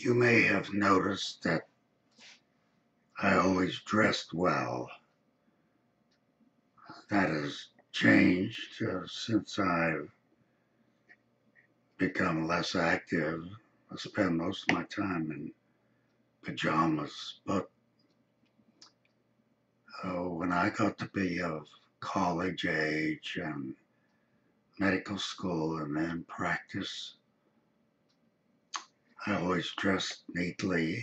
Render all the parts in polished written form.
You may have noticed that I always dressed well. That has changed since I've become less active. I spend most of my time in pajamas. But when I got to be of college age and medical school and then practice, I always dressed neatly.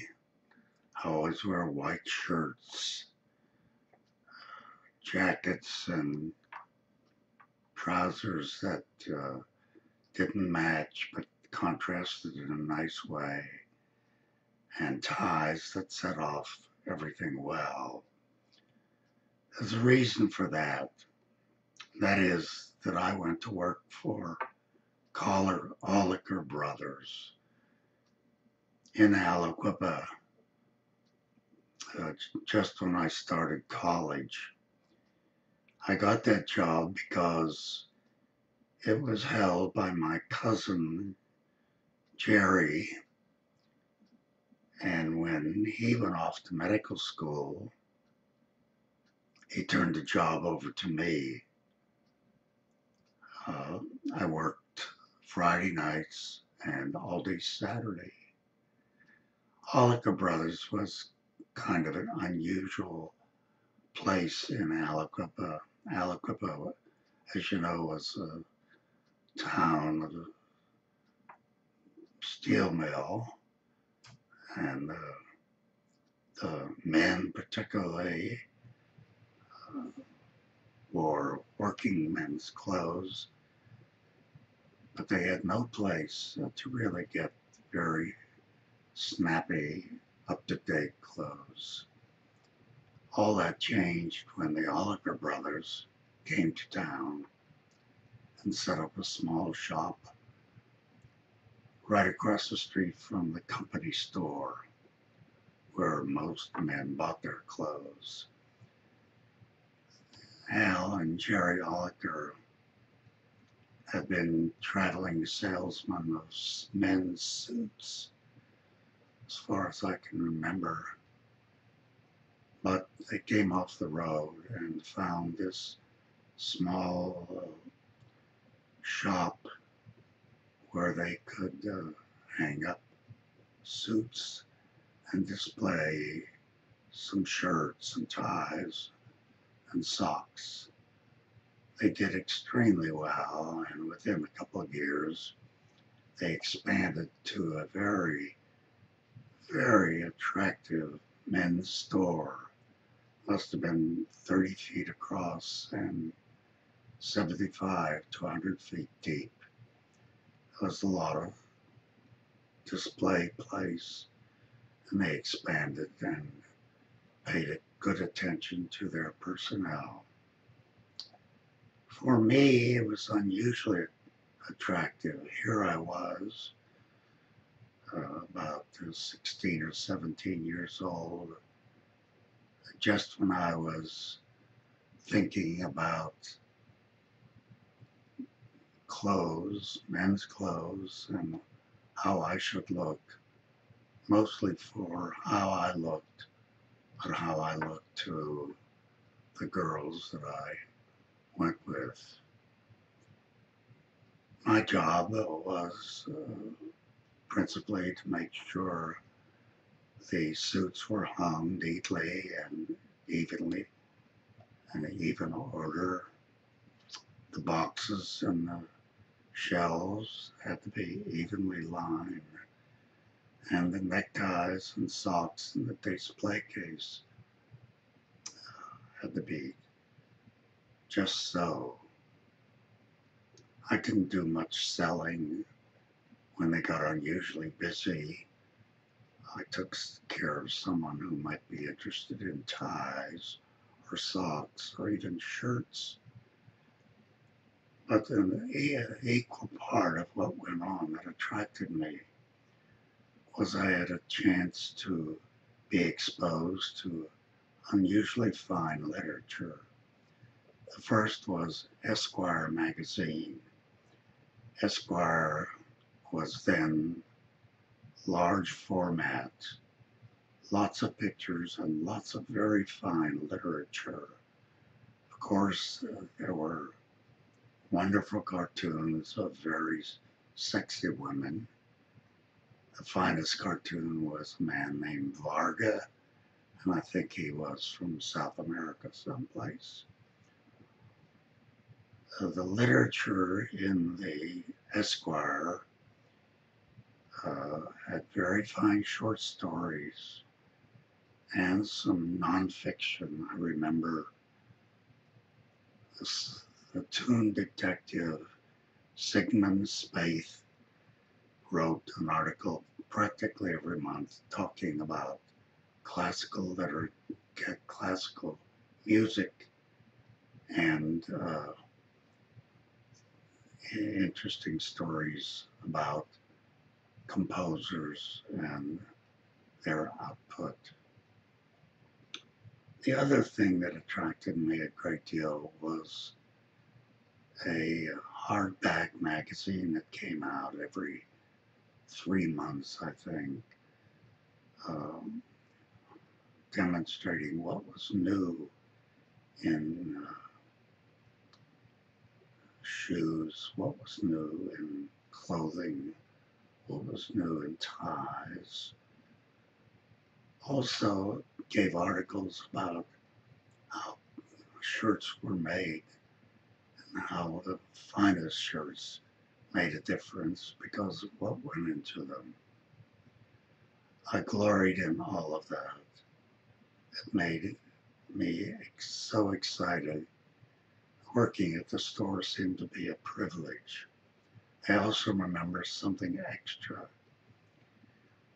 I always wear white shirts, jackets, and trousers that didn't match but contrasted in a nice way, and ties that set off everything well. There's a reason for that. That is that I went to work for Oliker Brothers in Aliquippa just when I started college. I got that job because it was held by my cousin Jerry, and when he went off to medical school, he turned the job over to me. I worked Friday nights and all day Saturday. Oliker Brothers was kind of an unusual place in Aliquippa. Aliquippa, as you know, was a town of a steel mill, and the men particularly wore working men's clothes, but they had no place to really get very snappy, up-to-date clothes. All that changed when the Oliker brothers came to town and set up a small shop right across the street from the company store where most men bought their clothes. Al and Jerry Oliker had been traveling salesmen of men's suits as far as I can remember. But they came off the road and found this small shop where they could hang up suits and display some shirts and ties and socks. They did extremely well, and within a couple of years, they expanded to a very, very attractive men's store. Must have been 30 feet across and 75 to 100 feet deep. There was a lot of display place, and they expanded and paid good attention to their personnel. For me, it was unusually attractive. Here I was, about 16 or 17 years old, just when I was thinking about clothes, men's clothes, and how I should look, mostly for how I looked, but how I looked to the girls that I went with. My job was principally to make sure the suits were hung neatly and evenly, in an even order. The boxes and the shelves had to be evenly lined, and the neckties and socks in the display case had to be just so. I didn't do much selling. When they got unusually busy, I took care of someone who might be interested in ties or socks or even shirts. But an equal part of what went on that attracted me was I had a chance to be exposed to unusually fine literature. The first was Esquire magazine. Esquire was then large format, lots of pictures, and lots of very fine literature. Of course, there were wonderful cartoons of very sexy women. The finest cartoon was a man named Varga, and I think he was from South America someplace. The literature in the Esquire had very fine short stories and some nonfiction. I remember the Toon detective Sigmund Spaeth wrote an article practically every month talking about classical literature, classical music, and interesting stories about composers and their output. The other thing that attracted me a great deal was a hardback magazine that came out every 3 months, I think, um, demonstrating what was new in shoes, what was new in clothing, what was new in ties. Also gave articles about how shirts were made and how the finest shirts made a difference because of what went into them. I gloried in all of that. It made me so excited. Working at the store seemed to be a privilege. I also remember something extra.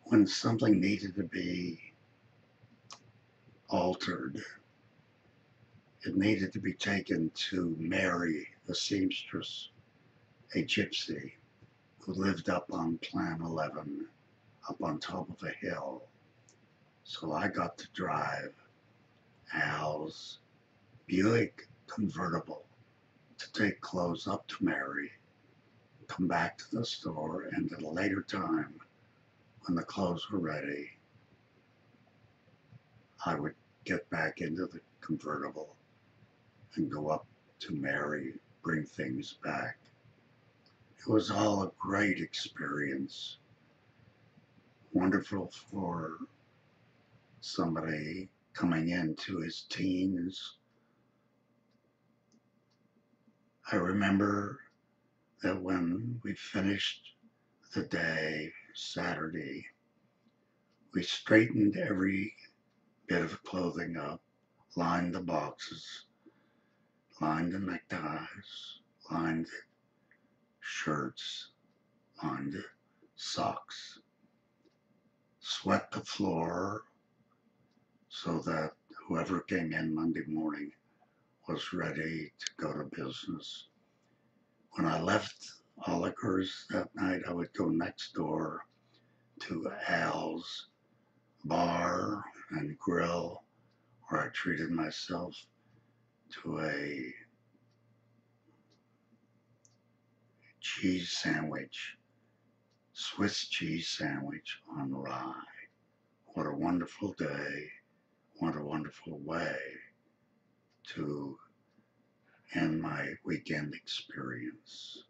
When something needed to be altered, it needed to be taken to Mary, the seamstress, a gypsy who lived up on Plan 11, up on top of a hill. So I got to drive Al's Buick convertible to take clothes up to Mary, come back to the store, and at a later time, when the clothes were ready, I would get back into the convertible and go up to Mary, bring things back. It was all a great experience. Wonderful for somebody coming into his teens. I remember that when we finished the day, Saturday, we straightened every bit of clothing up, lined the boxes, lined the neckties, lined shirts, lined socks, swept the floor so that whoever came in Monday morning was ready to go to business. When I left Oliker's that night, I would go next door to Al's bar and grill, where I treated myself to a cheese sandwich, Swiss cheese sandwich on rye. What a wonderful day, what a wonderful way to end my weekend experience.